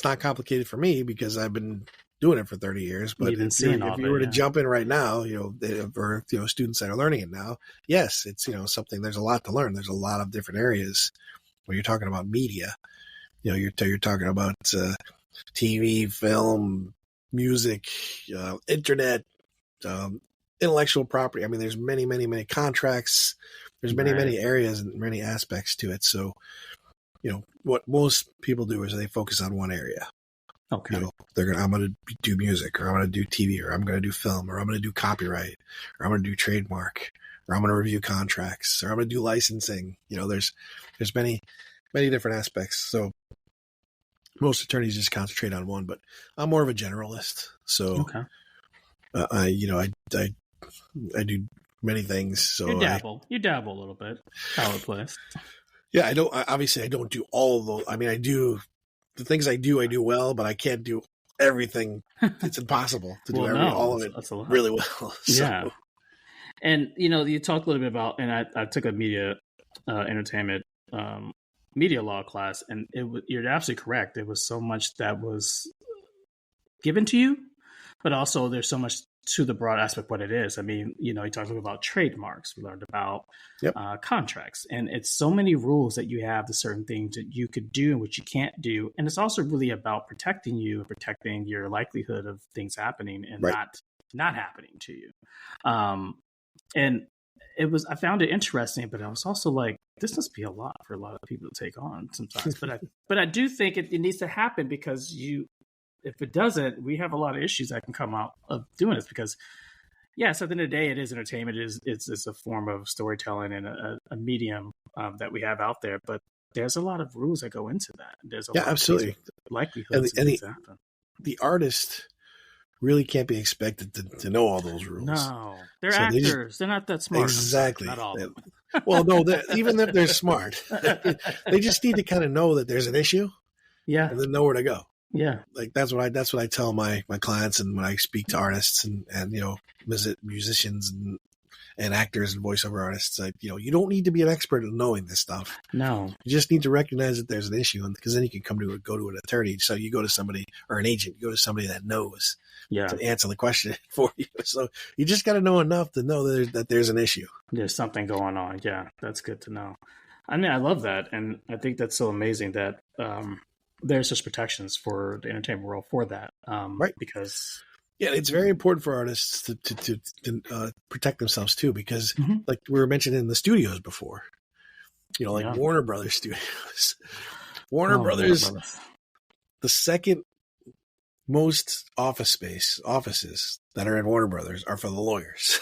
not complicated for me because I've been doing it for 30 years. But if you were to jump in right now, for students that are learning it now, yes, it's something. There's a lot to learn. There's a lot of different areas when you're talking about media. You're talking about TV, film, music, internet, intellectual property. I mean, there's many, many, many contracts. There's many, many areas and many aspects to it. So, what most people do is they focus on one area. Okay. I'm going to do music, or I'm going to do TV, or I'm going to do film, or I'm going to do copyright, or I'm going to do trademark, or I'm going to review contracts, or I'm going to do licensing. There's many, many different aspects. So most attorneys just concentrate on one, but I'm more of a generalist. So, I do many things. So you dabble a little bit. How it plays. Yeah, I don't do all of those. I mean, I do the things I do well, but I can't do everything. It's impossible to do all of it really well. So. Yeah. And, you talked a little bit about, and I took a media entertainment media law class, and you're absolutely correct. There was so much that was given to you, but also there's so much to the broad aspect of what it is. I mean, you talked about trademarks. We learned about contracts, and it's so many rules that you have, the certain things that you could do and what you can't do. And it's also really about protecting you and protecting your likelihood of things happening and not happening to you. And I found it interesting, but I was also like, this must be a lot for a lot of people to take on sometimes. But I do think it needs to happen because if it doesn't, we have a lot of issues that can come out of doing this because, yes, at the end of the day, it is entertainment. It's a form of storytelling and a medium that we have out there. But there's a lot of rules that go into that. There's a lot absolutely. Of likelihoods and things happen. The artist really can't be expected to know all those rules. No, they're actors. They're not that smart. Exactly. Not all of them. Well, no, even if they're smart, they just need to kind of know that there's an issue. Yeah. And then know where to go. Yeah. Like that's what I tell my clients, and when I speak to artists and visit musicians and actors and voiceover artists, like, you don't need to be an expert in knowing this stuff. No. You just need to recognize that there's an issue, and because then you can go to an attorney. So you go to somebody, or an agent, you go to somebody that knows to answer the question for you. So you just got to know enough to know that there's an issue. There's something going on. Yeah, that's good to know. I mean, I love that. And I think that's so amazing that there's such protections for the entertainment world for that. Right. Because... Yeah, it's very important for artists to protect themselves too, because like we were mentioning in the studios before, Warner Brothers Studios. Warner Brothers, the second most offices that are in Warner Brothers are for the lawyers.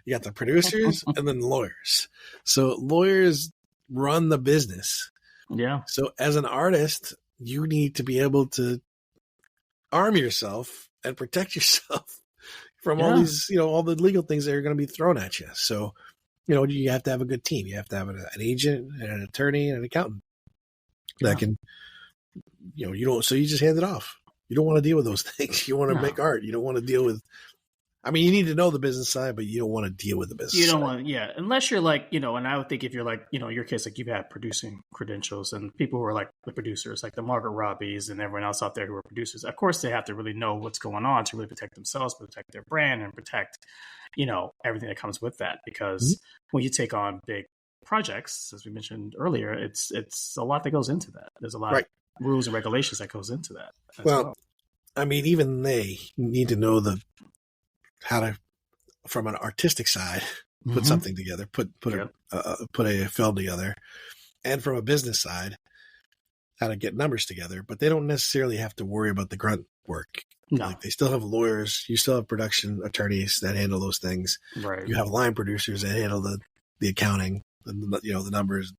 You got the producers and then the lawyers. So lawyers run the business. Yeah. So as an artist, you need to be able to arm yourself and protect yourself from all these, all the legal things that are going to be thrown at you. So, you have to have a good team. You have to have an agent and an attorney and an accountant that can, so you just hand it off. You don't want to deal with those things. You want to make art. You don't want to deal with, you need to know the business side, but you don't want to deal with the business side. You don't want, unless you're like, and I would think if you're like, in your case, like you've had producing credentials and people who are like the producers, like the Margaret Robbies and everyone else out there who are producers, of course they have to really know what's going on to really protect themselves, protect their brand and protect, everything that comes with that. Because when you take on big projects, as we mentioned earlier, it's a lot that goes into that. There's a lot of rules and regulations that goes into that. Well, even they need to know how to, from an artistic side, put something together, put a film together, and from a business side, how to get numbers together. But they don't necessarily have to worry about the grunt work. No. Like they still have lawyers, you still have production attorneys that handle those things. Right. You have line producers that handle the accounting, the numbers.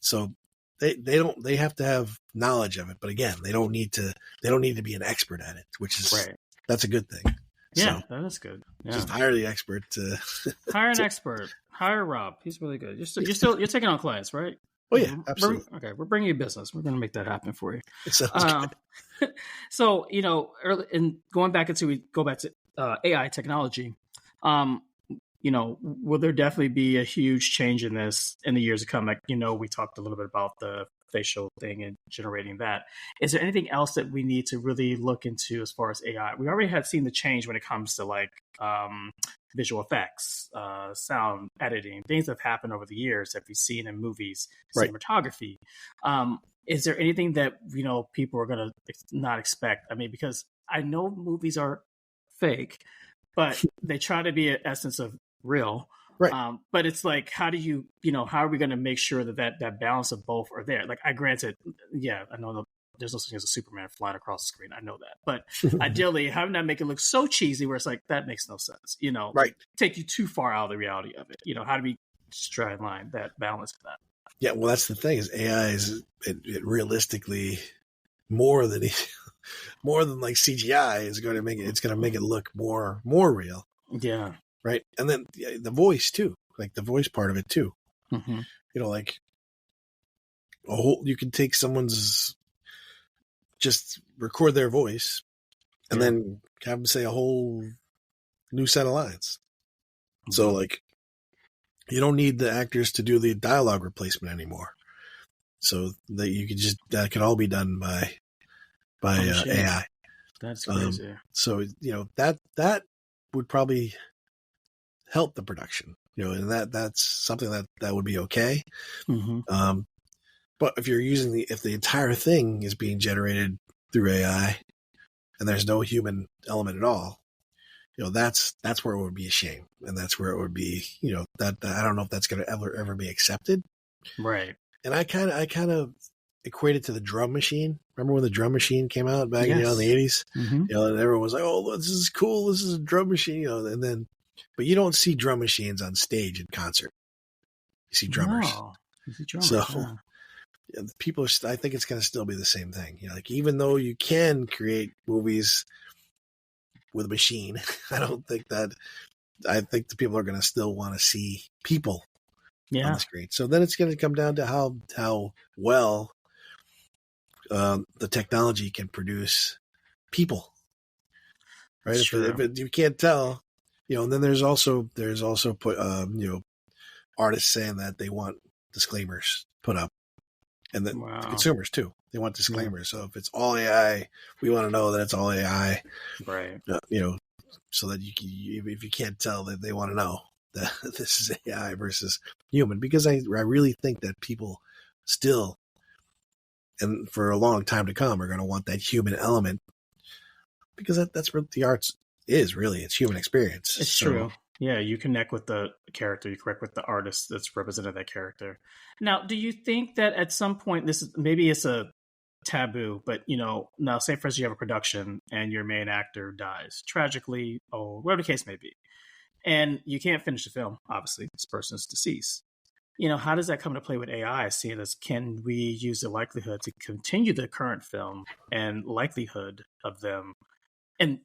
So they have to have knowledge of it. But again, they don't need to be an expert at it, which is that's a good thing. Yeah, so, that is good. Yeah. Just hire the expert to hire an expert. Hire Rob. He's really good. You're taking on clients, right? Oh yeah, absolutely. We're bringing you business. We're going to make that happen for you. It sounds good. So early in going back to AI technology. Will there definitely be a huge change in this in the years to come? Like, we talked a little bit about the facial thing and generating that. Is there anything else that we need to really look into as far as AI? We already had seen the change when it comes to like visual effects, sound editing, things that have happened over the years that we've seen in movies, cinematography. Is there anything that, people are going to not expect? because I know movies are fake, but they try to be an essence of real. Right. But it's like, how do you, how are we going to make sure that balance of both are there? Like, I know there's no such thing as a Superman flying across the screen. I know that. But ideally, how not make it look so cheesy where it's like, that makes no sense, take you too far out of the reality of it. How do we try and line that balance of that? Yeah, well, that's the thing is AI is it realistically more than like CGI is going to make it. It's going to make it look more real. Yeah. Right. And then the voice too, like the voice part of it too. Mm-hmm. Like you can take just record their voice and then have them say a whole new set of lines. Mm-hmm. So like, you don't need the actors to do the dialogue replacement anymore. So that can all be done by AI. That's crazy. So, that would probably help the production, and that's something that would be okay. Mm-hmm. But if you're if the entire thing is being generated through AI and there's no human element at all, that's where it would be a shame. And that's where it would be, that I don't know if that's going to ever be accepted. Right. And I kind of equate it to the drum machine. Remember when the drum machine came out back in the 80s? Mm-hmm. And everyone was like, "Oh, this is cool. This is a drum machine." And then, but you don't see drum machines on stage in concert. You see drummers. No, you see drummers. So people, I think it's going to still be the same thing. Like even though you can create movies with a machine, I think the people are going to still want to see people on the screen. So then it's going to come down to how well the technology can produce people, right? If you can't tell, and then there's also put artists saying that they want disclaimers put up, and then consumers too. They want disclaimers. So if it's all AI, we want to know that it's all AI, right? So that if you can't tell, that they want to know that this is AI versus human, because I really think that people still, and for a long time to come, are going to want that human element, because that's what the arts is really. It's human experience. It's true. Yeah, you connect with the character, you connect with the artist that's represented that character. Now, do you think that at some point, it's a taboo, but now say for instance you have a production and your main actor dies tragically, or whatever the case may be, and you can't finish the film. Obviously, this person's deceased. How does that come into play with AI? Seeing as can we use the likelihood to continue the current film and likelihood of them and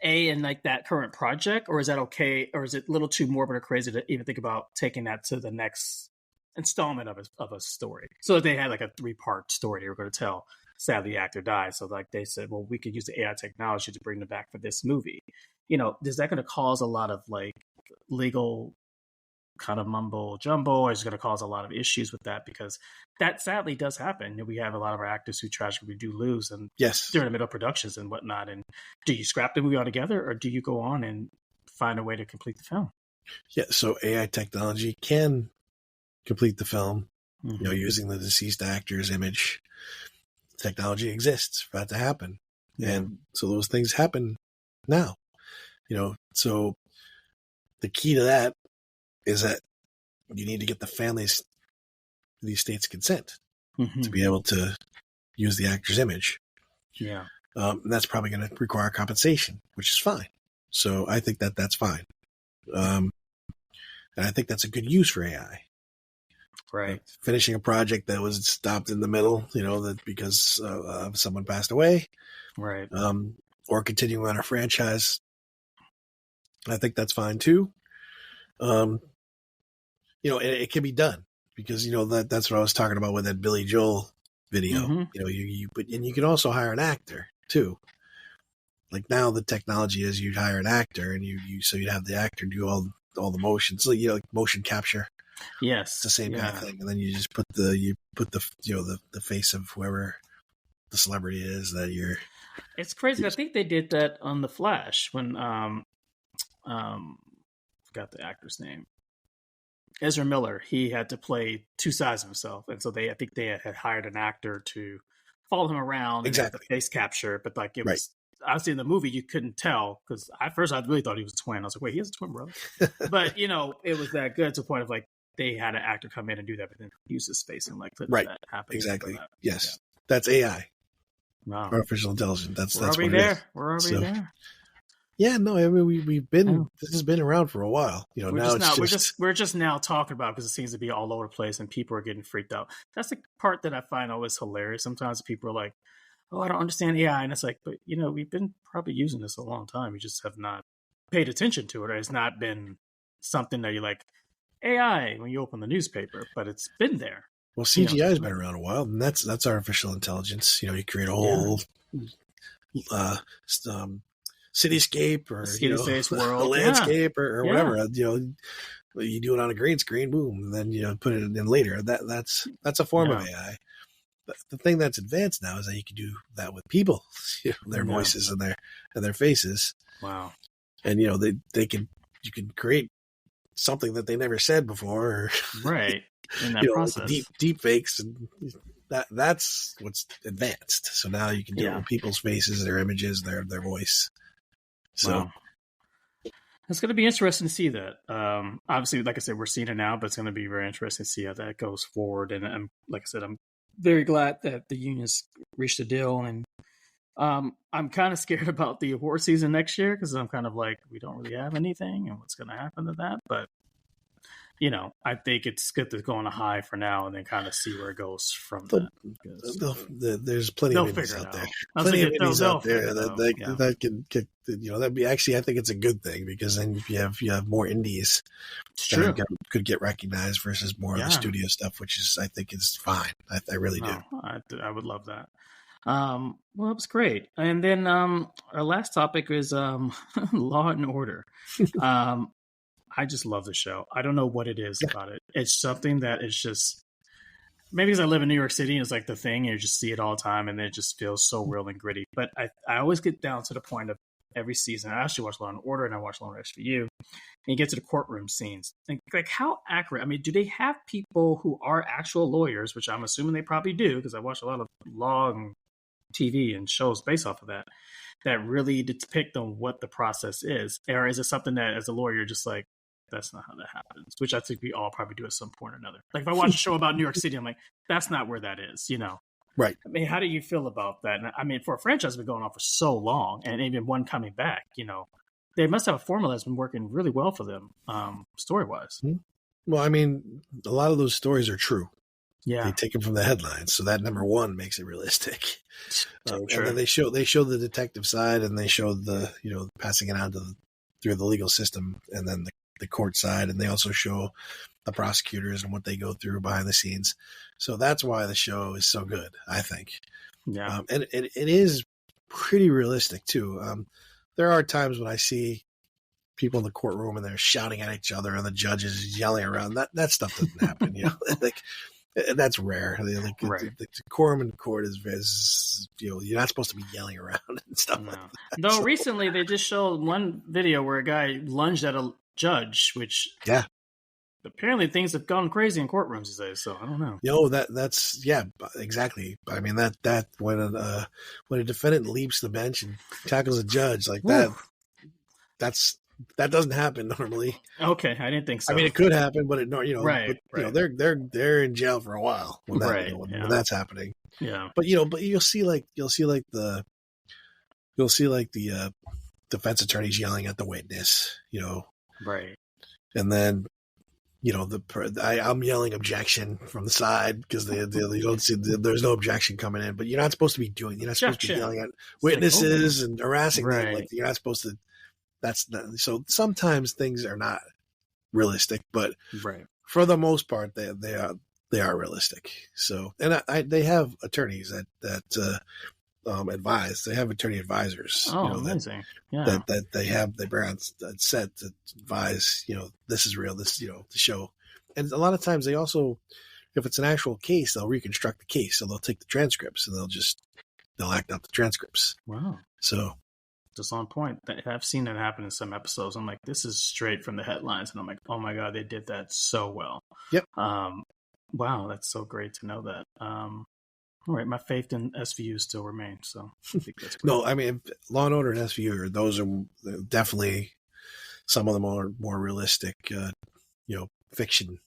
in like that current project, or is that okay, or is it a little too morbid or crazy to even think about taking that to the next installment of a story? So they had like a 3-part story they were going to tell. Sadly, the actor died, so like they said, well, we could use the AI technology to bring them back for this movie. Is that going to cause a lot of like legal kind of mumbo jumbo, or is it going to cause a lot of issues with that? Because that sadly does happen. We have a lot of our actors who tragically do lose, and Yes, during the middle of productions and whatnot. And do you scrap the movie altogether, or do you go on and find a way to complete the film? Yeah, so AI technology can complete the film, using the deceased actor's image. Technology exists for that to happen. And so those things happen now. So the key to that is that you need to get the families, the estate's consent to be able to use the actor's image. Yeah. And that's probably going to require compensation, which is fine. So I think that's fine. And I think that's a good use for AI. Right. Finishing a project that was stopped in the middle, that because someone passed away. Right. Or continuing on a franchise. I think that's fine too. It can be done because, that's what I was talking about with that Billy Joel video. You can also hire an actor too. Like now the technology is you'd hire an actor and so you'd have the actor do all the motion. So, like motion capture. Yes. It's the same kind of thing. And then you just put the face of whoever the celebrity is that you're. It's crazy. I think they did that on The Flash when, forgot the actor's name. Ezra Miller, he had to play two sides of himself, and so I think they had hired an actor to follow him around and have the face capture. But like it was, obviously in the movie you couldn't tell because at first I really thought he was a twin. I was like, wait, he has a twin brother. But it was that good to the point of like they had an actor come in and do that, but then use his face and like let that happen. Exactly. Yes, that's AI. Wow. Artificial intelligence. That's already what there. It is. We're already there. Yeah, no, I mean we've been. This has been around for a while. We're just now talking about it because it seems to be all over the place and people are getting freaked out. That's the part that I find always hilarious. Sometimes people are like, "Oh, I don't understand AI," and it's like, but we've been probably using this a long time. We just have not paid attention to it, or it's not been something that you're like AI when you open the newspaper, but it's been there. Well, CGI has been around a while, and that's artificial intelligence. You create a whole cityscape or world, a landscape or whatever. You do it on a green screen, boom, and then put it in later. That's a form of AI. But the thing that's advanced now is that you can do that with people, their voices and their faces. Wow. And you can create something that they never said before, right? In that process, deep fakes, and that's what's advanced. So now you can do it with people's faces, their images, their voice. So it's going to be interesting to see that. Obviously, like I said, we're seeing it now, but it's going to be very interesting to see how that goes forward. And like I said, I'm very glad that the unions reached a deal. And I'm kind of scared about the award season next year because I'm kind of like, we don't really have anything, and what's going to happen to that. But I think it's good to go on a high for now and then kind of see where it goes from there. There's plenty of indies out there. Plenty of indies out there that can that'd be actually, I think it's a good thing because then if you have more indies that could get recognized versus more of the studio stuff, which is I think is fine. I really do. I would love that. Well, it's great. And then our last topic is Law and Order. I just love the show. I don't know what it is about it. It's something that is just maybe because I live in New York City and it's like the thing, you just see it all the time and it just feels so real and gritty. But I always get down to the point of every season. I actually watch Law and Order and I watch Law and Order SVU, and you get to the courtroom scenes. And like how accurate? I mean, do they have people who are actual lawyers, which I'm assuming they probably do because I watch a lot of law and TV and shows based off of that really depict on what the process is? Or is it something that as a lawyer, you're just like, that's not how that happens, which I think we all probably do at some point or another. Like if I watch a show about New York City, I'm like, that's not where that is, Right. I mean, how do you feel about that? And I mean, for a franchise that's been going on for so long, and even one coming back, they must have a formula that's been working really well for them, story wise. Well, I mean, a lot of those stories are true. Yeah, They take them from the headlines, so that number one makes it realistic. true. And then they show the detective side, and they show the passing it on through the legal system, and then the court side, and they also show the prosecutors and what they go through behind the scenes. So that's why the show is so good, I think. Yeah, and it is pretty realistic too. There are times when I see people in the courtroom and they're shouting at each other, and the judges yelling around. That stuff doesn't happen, like. That's rare. right. The decorum in court is you're not supposed to be yelling around and stuff like that. Though recently they just showed one video where a guy lunged at a judge, which apparently things have gone crazy in courtrooms these days. So I don't know. That's exactly. I mean that when a defendant leaps the bench and tackles a judge like that, that doesn't happen normally. Okay, I didn't think so. I mean, it could happen, but right. They're in jail for a while when when that's happening. Yeah, but you'll see the defense attorneys yelling at the witness, right, and then I'm yelling objection from the side because you don't see there's no objection coming in, but you're not supposed to be supposed to be yelling at witnesses and harassing them. Like you're not supposed to. That's not, so sometimes things are not realistic, but for the most part, they are realistic. So, and they have attorneys that advise. They have attorney advisors. Oh, amazing! That they bring on set to advise. This is real. This to show. And a lot of times they also, if it's an actual case, they'll reconstruct the case. So they'll take the transcripts and they'll act out the transcripts. Wow. So. Just on point. I've seen that happen in some episodes. I'm like, this is straight from the headlines, and I'm like, oh my god, they did that so well. Yep. Wow, that's so great to know that. All right, my faith in SVU still remains. So I think that's great. No, I mean, Law and Order and SVU, those are definitely some of the more realistic, fictionalized.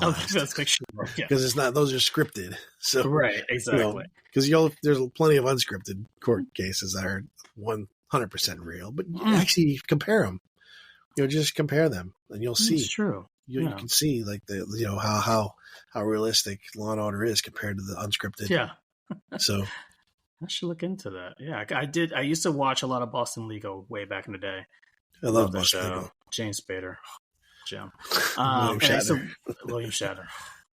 Oh, that's fictional, because it's not; those are scripted. So right, exactly. Because there's plenty of unscripted court cases that are 100% real, but you actually compare them. Just compare them, and you'll see. It's true. You can see like how realistic Law and Order is compared to the unscripted. Yeah. So I should look into that. Yeah, I did. I used to watch a lot of Boston Legal way back in the day. I love Boston Legal. James Spader, Jim. William Shatner.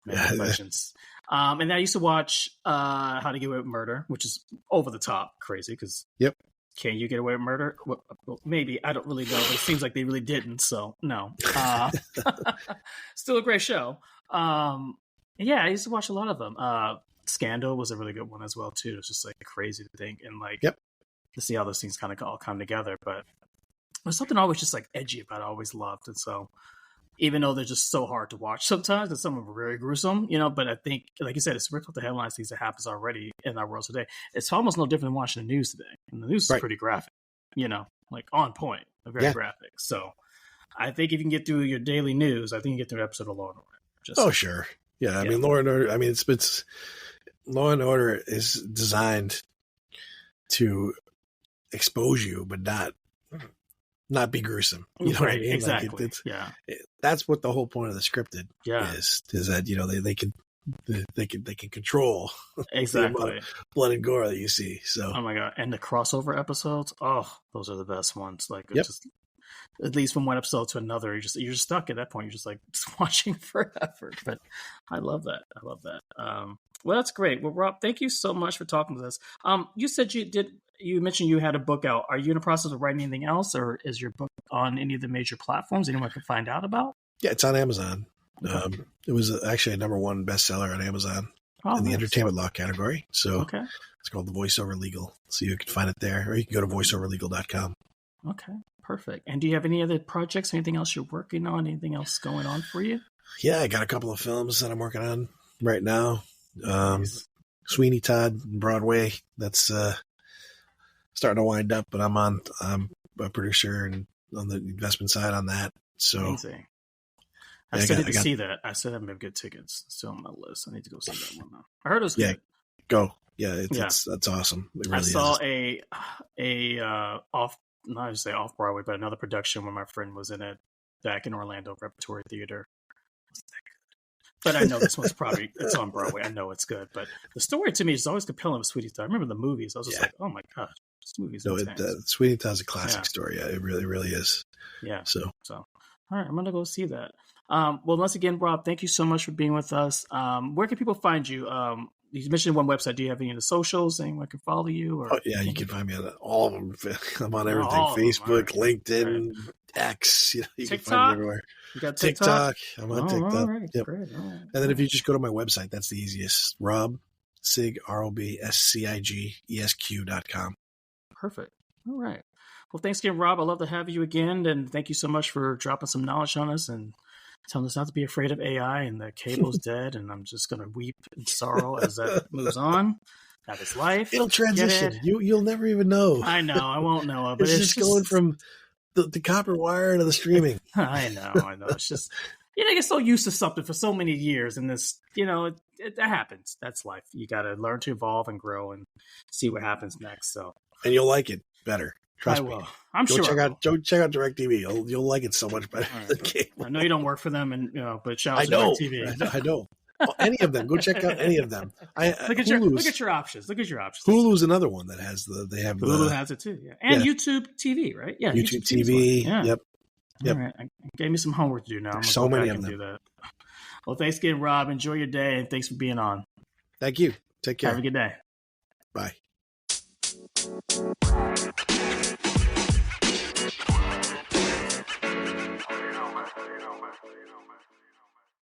Legends. And I used to watch How to Get Away with Murder, which is over the top crazy because can you get away with murder? Well, maybe. I don't really know, but it seems like they really didn't. So no. Still a great show. I used to watch a lot of them. Scandal was a really good one as well too. It's just like crazy to think and like to see how those things kind of all come together. But there's something always just like edgy about it. I always loved, and so even though they're just so hard to watch sometimes, and some of them are very gruesome, but I think, like you said, it's ripped off the headlines, things that happens already in our world today. It's almost no different than watching the news today. And the news is pretty graphic, like on point, very graphic. So I think if you can get through your daily news, I think you can get through an episode of Law and Order. Sure. Yeah, I mean, Law and Order, it's Law and Order is designed to expose you, but not be gruesome. You know what I mean? Exactly. That's what the whole point of the scripted is that they can control exactly blood and gore that you see. So oh my god, and the crossover episodes, those are the best ones. Like just at least from one episode to another, you're just stuck at that point. You're just like just watching forever. But I love that. Well, that's great. Well, Rob, thank you so much for talking to us. You said you mentioned you had a book out. Are you in the process of writing anything else, or is your book on any of the major platforms anyone can find out about? Yeah, it's on Amazon. Okay. It was actually a number one bestseller on Amazon in the entertainment law category. So it's called The Voiceover Legal. So you can find it there, or you can go to voiceoverlegal.com. Okay, perfect. And do you have any other projects, anything else you're working on, anything else going on for you? Yeah, I got a couple of films that I'm working on right now. Sweeney Todd, Broadway. That's starting to wind up, but I'm a producer and on the investment side on that. So amazing. I still need to see that. I still haven't been good tickets. It's still on my list. I need to go see that one now. I heard it was good. Go. Yeah, that's awesome. It really I saw is. not to say off Broadway, but another production where my friend was in it back in Orlando Repertory Theater. But I know this one's probably, it's on Broadway. I know it's good. But the story to me is always compelling with Sweetie Todd. I remember the movies. I was just like, oh my gosh, this movie's intense. Sweetie Todd's a classic story. Yeah, it really, really is. Yeah. So, all right, I'm going to go see that. Well, once again, Rob, thank you so much for being with us. Where can people find you? You mentioned one website. Do you have any of the socials? Anyone can follow you? Or you can find me on all of them. I'm on everything: Facebook, LinkedIn, X. You TikTok? Can find me everywhere. You got TikTok? I'm on TikTok. Right. Yep. Great. All right. And then if you just go to my website, that's the easiest. RobSigesq.com. Perfect. All right. Well, thanks again, Rob. I'd love to have you again. And thank you so much for dropping some knowledge on us and telling us not to be afraid of AI and the cable's dead. And I'm just going to weep in sorrow as that moves on. That is life. It'll transition. You'll never even know. I know. I won't know. But it's just going from the copper wire to the streaming. I know. It's just, you get so used to something for so many years. And this, it happens. That's life. You got to learn to evolve and grow and see what happens next. So, and you'll like it better. Trust me. I will. I'm sure. Check out DirecTV. You'll like it so much better than cable. I know you don't work for them, and but shout out to DirecTV. I know. Well, any of them. Go check out any of them. Look at your options. Hulu's another one that has Hulu has it too. Yeah, and YouTube TV, right? Yeah, YouTube TV. Yeah. Yep. All right. I gave me some homework to do now. I'm so go many back of them. Do that. Well, thanks again, Rob. Enjoy your day, and thanks for being on. Thank you. Take care. Have a good day. Bye.